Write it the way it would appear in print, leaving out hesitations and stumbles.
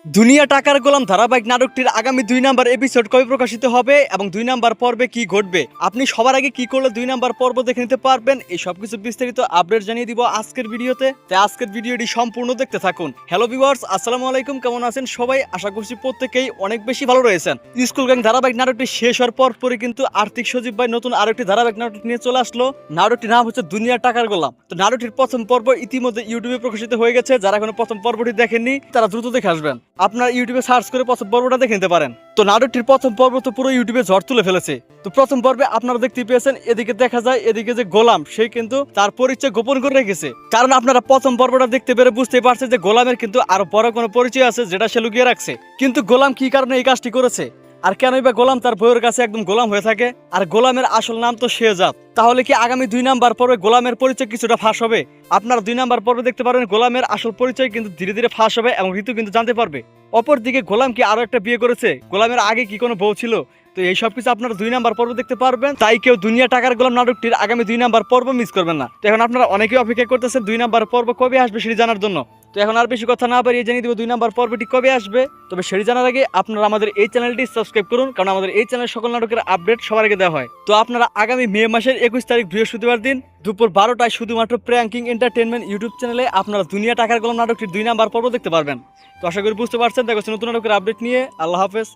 দুনিয়া টাকার গোলাম ধারাবাহিক নাটকটির আগামী 2 নাম্বার এপিসোড কবে প্রকাশিত হবে এবং 2 নাম্বার পর্বে কি ঘটবে, আপনি সবার আগে কি করলে 2 নাম্বার পর্ব দেখে নিতে পারবেন, এই সবকিছু বিস্তারিত আপডেট জানিয়ে দিব আজকের ভিডিওতে। তাই আজকের ভিডিওটি সম্পূর্ণ দেখতে থাকুন। হ্যালো ভিউয়ার্স, আসসালামু আলাইকুম, কেমন আছেন সবাই? আশা করছি প্রত্যেকেই অনেক বেশি ভালো রয়েছেন। স্কুল গ্যাং ধারাবাহিক নাটকটি শেষ হওয়ার পরে কিন্তু আর্থিক সচিব ভাই নতুন আরেকটি ধারাবাহিক নাটক নিয়ে চলে আসলো। নাটকটির নাম হচ্ছে দুনিয়া টাকার গোলাম। তো নাটকটির প্রথম পর্ব ইতিমধ্যে ইউটিউবে প্রকাশিত হয়ে গেছে। যারা এখনো প্রথম পর্বটি দেখেননি তারা দ্রুত দেখে আসবেন। আপনার ইউটিউবে সার্চ করে প্রথম পর্বটা দেখে নিতে পারেন। তো নাটকটির প্রথম পর্ব তো পুরো ইউটিউবে ঝড় তুলে ফেলেছে। তো প্রথম পর্বে আপনারা দেখতে পেয়েছেন, এদিকে দেখা যায় এদিকে যে গোলাম সে কিন্তু তার পরিচয় গোপন করে রেখেছে। কারণ আপনারা প্রথম পর্বটা দেখতে পেরে বুঝতে পারছেন যে গোলামের কিন্তু আরো বড় কোনো পরিচয় আছে যেটা সে লুকিয়ে রাখছে। কিন্তু গোলাম কি কারণে এই কাজটি করেছে আর কেনই বা গোলাম তার বউয়ের কাছে একদম গোলাম হয়ে থাকে? আর গোলামের আসল নাম তো শেহজাদ। তাহলে কি আগামী 2 নাম্বার পর্বে গোলামের পরিচয় কিছুটা ফাঁস হবে? আপনারা 2 নাম্বার পর্বে দেখতে পারবেন গোলামের আসল পরিচয় কিন্তু ধীরে ধীরে ফাঁস হবে এবং ঋতু কিন্তু জানতে পারবে। অপরদিকে গোলাম কি আরো একটা বিয়ে করেছে? গোলামের আগে কি কোনো বউ ছিল? তো এই সব কিছু আপনারা 2 নাম্বার পর্ব দেখতে পারবেন। তাই কেউ দুনিয়া টাকার গোলাম নাটকটির আগামী 2 নাম্বার পর্ব মিস করবেন না। তো এখন আপনারা অনেকেই অপেক্ষা করতেছেন 2 নাম্বার পর্ব কবে আসবে সেটি জানার জন্য। তো এখন আর বেশি কথা না বাড়িয়ে জানিয়ে দেবো 2 নাম্বার পর্বটি কবে আসবে। তবে সেটি জানার আগে আপনারা আমাদের এই চ্যানেলটি সাবস্ক্রাইব করুন, কারণ আমাদের এই চ্যানেলে সকল নাটকের আপডেট সবার আগে দেওয়া হয়। তো আপনারা আগামী মে মাসের 21 তারিখ বৃহস্পতিবার দিন দুপুর 12টায় শুধুমাত্র প্র্যাঙ্কিং এন্টারটেনমেন্ট ইউটিউব চ্যানেলে আপনারা দুনিয়া টাকার গোলাম নাটকটির 2 নাম্বার পর্ব দেখতে পারবেন। তো আশা করি বুঝতে পারছেন। দেখা হচ্ছে নতুন নাটকের আপডেট নিয়ে। আল্লাহ হাফেজ।